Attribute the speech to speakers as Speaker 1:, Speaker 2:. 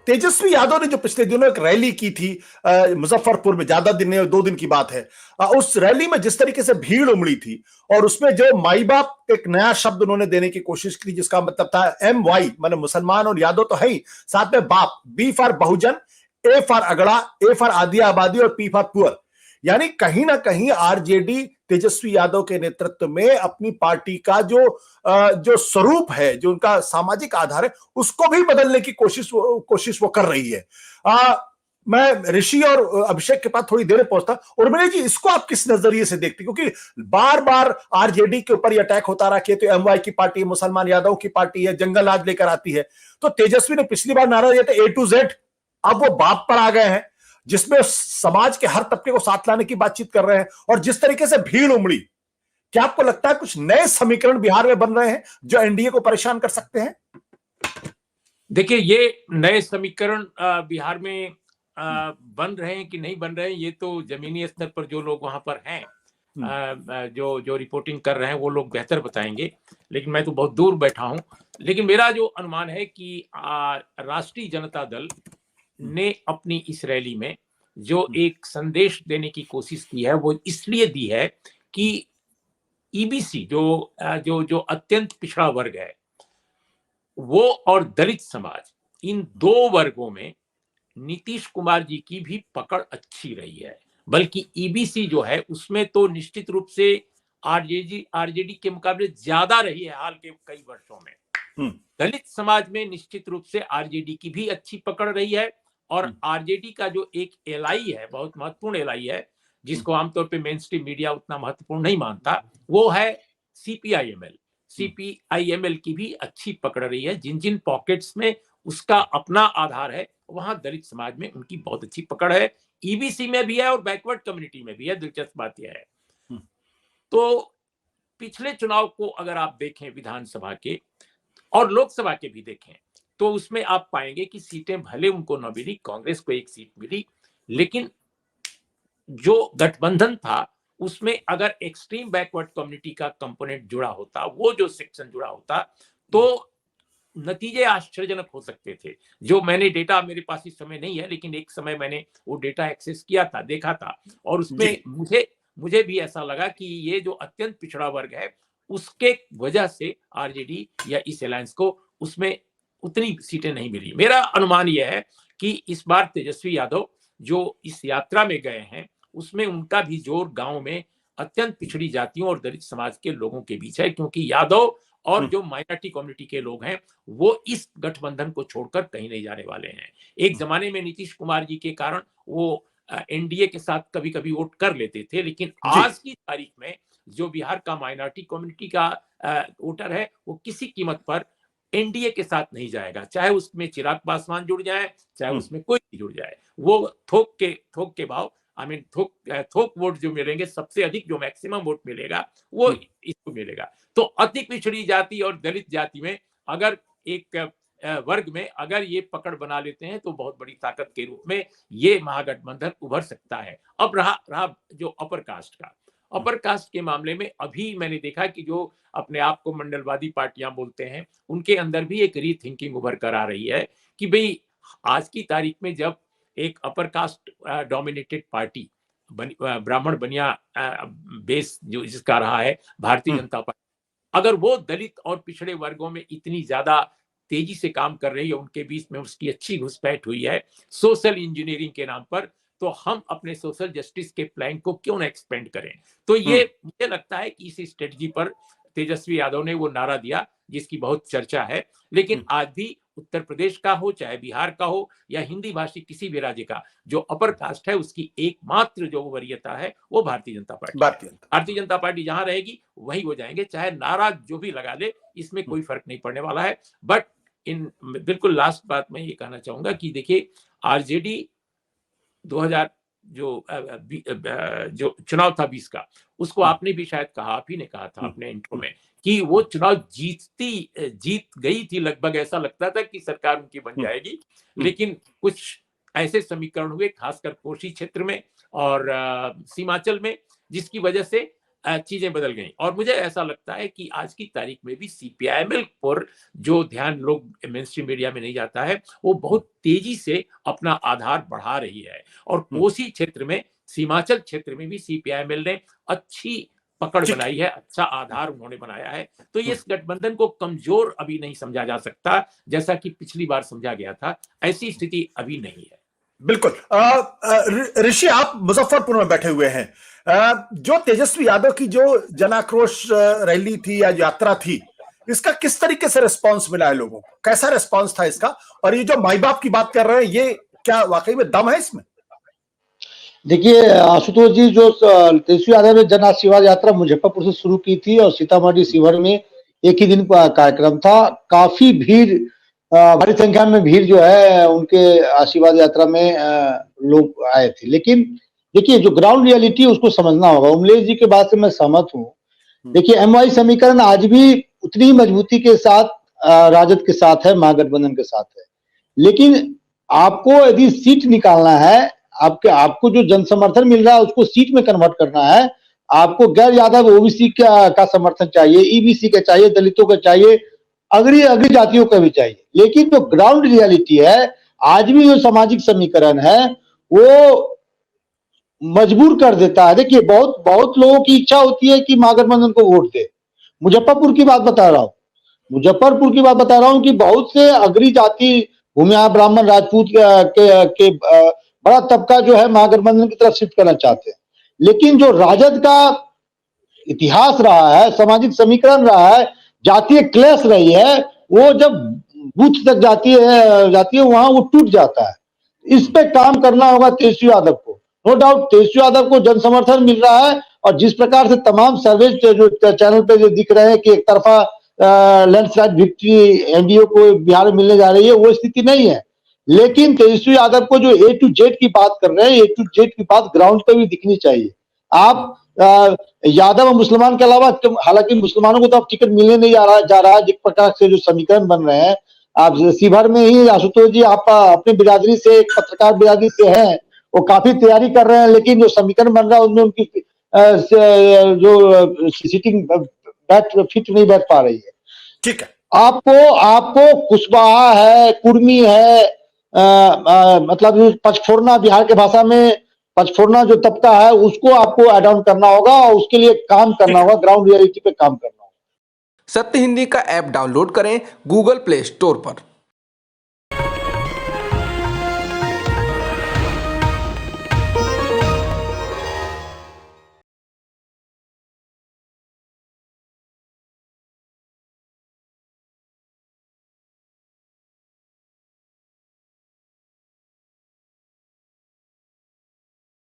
Speaker 1: तेजस्वी यादव ने जो पिछले दिनों एक रैली की थी मुजफ्फरपुर में, ज्यादा दिन नहीं, 2 दिन की बात है। उस रैली में जिस तरीके से भीड़ उमड़ी थी और उसमें जो माई बाप एक नया शब्द उन्होंने देने की कोशिश की, जिसका मतलब था MY, माने मुसलमान और यादव तो है ही, साथ में बाप, B for Bahujan, A for अगड़ा, A फॉर आदि आबादी और P फॉर पुअर। यानी कहीं ना कहीं आरजेडी तेजस्वी यादव के नेतृत्व में अपनी पार्टी का जो स्वरूप है, जो उनका सामाजिक आधार है, उसको भी बदलने की कोशिश वो कर रही है। मैं ऋषि और अभिषेक के पास थोड़ी देर में पहुंचता। उर्मिला जी, इसको आप किस नजरिए से देखते, क्योंकि बार बार आरजेडी के ऊपर ये अटैक होता रहा कि तो MY की पार्टी है, मुसलमान यादव की पार्टी है, जंगल राज लेकर आती है। तो तेजस्वी ने पिछली बार नारा दिया था A to Z, अब वो बाप पर आ गए हैं, जिसमें समाज के हर तबके को साथ लाने की बातचीत कर रहे हैं। और जिस तरीके से भीड़ उमड़ी, क्या आपको लगता है कुछ नए समीकरण बिहार में बन रहे हैं जो एनडीए को परेशान कर सकते हैं?
Speaker 2: देखिए, ये नए समीकरण बिहार में बन रहे हैं कि नहीं बन रहे हैं, ये तो जमीनी स्तर पर जो लोग वहां पर हैं, जो रिपोर्टिंग कर रहे हैं, वो लोग बेहतर बताएंगे। लेकिन मैं तो बहुत दूर बैठा हूं। लेकिन मेरा जो अनुमान है कि राष्ट्रीय जनता दल ने अपनी इस रैली में जो एक संदेश देने की कोशिश की है, वो इसलिए दी है कि ईबीसी जो अत्यंत पिछड़ा वर्ग है, वो और दलित समाज, इन दो वर्गों में नीतीश कुमार जी की भी पकड़ अच्छी रही है। बल्कि ईबीसी जो है उसमें तो निश्चित रूप से आरजेडी के मुकाबले ज्यादा रही है हाल के कई वर्षों में। दलित समाज में निश्चित रूप से आरजेडी की भी अच्छी पकड़ रही है। और आरजेडी का जो एक एलआई है, बहुत महत्वपूर्ण एलआई है, जिसको आमतौर पे मेन स्ट्रीम मीडिया उतना महत्वपूर्ण नहीं मानता, वो है सीपीआईएमएल की भी अच्छी पकड़ रही है। जिन जिन पॉकेट्स में उसका अपना आधार है, वहां दलित समाज में उनकी बहुत अच्छी पकड़ है। ईबीसी में भी है और बैकवर्ड कम्युनिटी में भी है। दिलचस्प बात यह है। तो पिछले चुनाव को अगर आप देखें, विधानसभा के और लोकसभा के भी देखें, तो उसमें आप पाएंगे कि सीटें भले उनको न मिली, कांग्रेस को एक सीट मिली, लेकिन जो गठबंधन था उसमें अगर एक्सट्रीम बैकवर्ड कम्युनिटी का कंपोनेंट जुड़ा होता, वो जो सेक्शन जुड़ा होता, तो नतीजे आश्चर्यजनक हो सकते थे। जो मैंने डेटा, मेरे पास इस समय नहीं है, लेकिन एक समय मैंने वो डेटा एक्सेस किया था, देखा था, और उसमें मुझे भी ऐसा लगा कि ये जो अत्यंत पिछड़ा वर्ग है, उसके वजह से आरजेडी या इस अलायंस को उसमें उतनी सीटें नहीं मिली। मेरा अनुमान यह है कि इस बार तेजस्वी यादव जो इस यात्रा में गए हैं, उसमें उनका भी जोर गांव में अत्यंत पिछड़ी जातियों और दलित समाज के लोगों के बीच है, क्योंकि यादव और जो माइनॉरिटी कम्युनिटी के लोग हैं, वो इस गठबंधन को छोड़कर कहीं नहीं जाने वाले हैं। एक जमाने में नीतीश कुमार जी के कारण वो एनडीए के साथ कभी कभी वोट कर लेते थे, लेकिन आज की तारीख में जो बिहार का माइनॉरिटी कम्युनिटी का वोटर है, वो किसी कीमत पर एनडीए के साथ नहीं जाएगा। चाहे उसमें चिराग पासवान जुड़ जाए, चाहे उसमें कोई भी जुड़ जाए, वो थोक के भाव, थोक वोट जो मिलेंगे, सबसे अधिक जो मैक्सिमम वोट मिलेगा वो इसको मिलेगा। तो अति पिछड़ी जाति और दलित जाति में अगर एक वर्ग में अगर ये पकड़ बना लेते हैं, तो बहुत बड़ी ताकत के रूप में ये महागठबंधन उभर सकता है। अब रहा जो अपर कास्ट के मामले में, अभी मैंने देखा कि जो अपने आप को मंडलवादी पार्टियां बोलते हैं, उनके अंदर भी एक रीथिंकिंग उभर कर आ रही है कि भाई, आज की तारीख में जब एक अपर कास्ट डोमिनेटेड पार्टी, ब्राह्मण बनिया बेस जो जिसका रहा है भारतीय जनता पार्टी, अगर वो दलित और पिछड़े वर्गों में इतनी ज्यादा तेजी से काम कर रही है, उनके बीच में उसकी अच्छी घुसपैठ हुई है सोशल इंजीनियरिंग के नाम पर, तो हम अपने सोशल जस्टिस के प्लान को क्यों ना एक्सपेंड करें। तो ये मुझे लगता है कि इस स्ट्रेटजी पर तेजस्वी यादव ने वो नारा दिया जिसकी बहुत चर्चा है। लेकिन आज भी उत्तर प्रदेश का हो, चाहे बिहार का हो, या हिंदी भाषी किसी भी राज्य का, जो अपर कास्ट है, उसकी एकमात्र जो वरीयता है वो भारतीय जनता पार्टी है। भारतीय जनता पार्टी जहां रहेगी वहीं वो जाएंगे, चाहे नारा जो भी लगा ले, इसमें कोई फर्क नहीं पड़ने वाला है। बट बिल्कुल लास्ट बात मैं ये कहना चाहूंगा कि देखिए, आरजेडी 2000 जो चुनाव था 20 का, उसको आपने भी शायद कहा, आप ही ने कहा था अपने इंट्रो में, कि वो चुनाव जीत गई थी लगभग। ऐसा लगता था कि सरकार उनकी बन जाएगी, लेकिन कुछ ऐसे समीकरण हुए, खासकर कोसी क्षेत्र में और सीमांचल में, जिसकी वजह से चीजें बदल गई। और मुझे ऐसा लगता है कि आज की तारीख में भी सीपीआईएमएल पर जो ध्यान लोग मेन स्ट्रीम मीडिया में नहीं जाता है, वो बहुत तेजी से अपना आधार बढ़ा रही है। और कोसी क्षेत्र में, सीमांचल क्षेत्र में भी सीपीआईएमएल ने अच्छी पकड़
Speaker 1: ठीक
Speaker 2: बनाई है, अच्छा आधार उन्होंने बनाया है। तो ये इस गठबंधन को कमजोर अभी नहीं समझा जा सकता, जैसा कि पिछली बार समझा गया था। ऐसी स्थिति अभी नहीं है।
Speaker 1: बिल्कुल। ऋषि, आप मुजफ्फरपुर में बैठे हुए हैं। जो तेजस्वी यादव की जो जन आक्रोश रैली थी या यात्रा थी, इसका किस तरीके से रिस्पांस मिला है लोगों को? कैसा रिस्पांस था इसका? और ये जो माई बाप की बात कर रहे हैं, ये क्या वाकई में दम है इसमें?
Speaker 3: देखिए आशुतोष जी, जो तेजस्वी यादव ने जन आशीर्वाद यात्रा मुजफ्फरपुर से शुरू की थी और सीतामढ़ी शिवहर में एक ही दिन का कार्यक्रम था। काफी भीड़, बड़ी संख्या में भीड़ जो है उनके आशीर्वाद यात्रा में लोग आए थे। लेकिन देखिए, जो ग्राउंड रियलिटी है उसको समझना होगा। उमलेश जी के बात से मैं सहमत हूँ। देखिए, एमवाई समीकरण आज भी उतनी ही मजबूती के साथ राजद के साथ है, महागठबंधन के साथ है। लेकिन आपको यदि सीट निकालना है, आपको जो जन समर्थन मिल रहा है उसको सीट में कन्वर्ट करना है। आपको गैर यादव ओबीसी का समर्थन चाहिए, ईबीसी का चाहिए, दलितों का चाहिए, अग्री अग्री जातियों का भी चाहिए। लेकिन जो ग्राउंड रियलिटी है, आज भी जो सामाजिक समीकरण है वो मजबूर कर देता है। देखिए, बहुत बहुत लोगों की इच्छा होती है कि महागठबंधन को वोट दे। मुजफ्फरपुर की बात बता रहा हूँ, मुजफ्फरपुर की बात बता रहा हूँ कि बहुत से अग्री जाति, भूमिया, ब्राह्मण, राजपूत के बड़ा तबका जो है महागठबंधन की तरफ शिफ्ट करना चाहते हैं। लेकिन जो राजद का इतिहास रहा है, सामाजिक समीकरण रहा है, जातीय क्लेश रही है, वो जब बूथ तक जाती है वहां वो टूट जाता है। इस पे काम करना होगा तेजस्वी यादव को। नो डाउट तेजस्वी यादव को जन समर्थन मिल रहा है और जिस प्रकार से तमाम सर्वे जो चैनल पे जो दिख रहे हैं कि एक तरफा लैंडस्लाइड विक्ट्री एनडीए को बिहार में मिलने जा रही है, वो स्थिति नहीं है। लेकिन तेजस्वी यादव को जो ए टू जेड की बात कर रहे हैं, ए टू जेड की बात ग्राउंड पे भी दिखनी चाहिए। आप यादव और मुसलमान के अलावा, हालांकि मुसलमानों को तो अब टिकट मिलने नहीं जा रहा है जिस प्रकार से जो समीकरण बन रहे हैं। आप शिवहर में ही आशुतोष जी, आप अपनी बिरादरी से, एक पत्रकार बिरादरी से हैं, वो काफी तैयारी कर रहे हैं, लेकिन जो समीकरण बन रहा है उसमें उनकी जो सीटिंग फिट नहीं बैठ पा रही है।
Speaker 1: ठीक है।
Speaker 3: आपको कुशवाहा है, कुर्मी है, मतलब पचफोरना, बिहार के भाषा में पचफोरना जो तबका है उसको आपको एड ऑन करना होगा और उसके लिए काम करना होगा, ग्राउंड रियलिटी पे काम करना होगा।
Speaker 4: सत्य हिंदी का ऐप डाउनलोड करें गूगल प्ले स्टोर पर।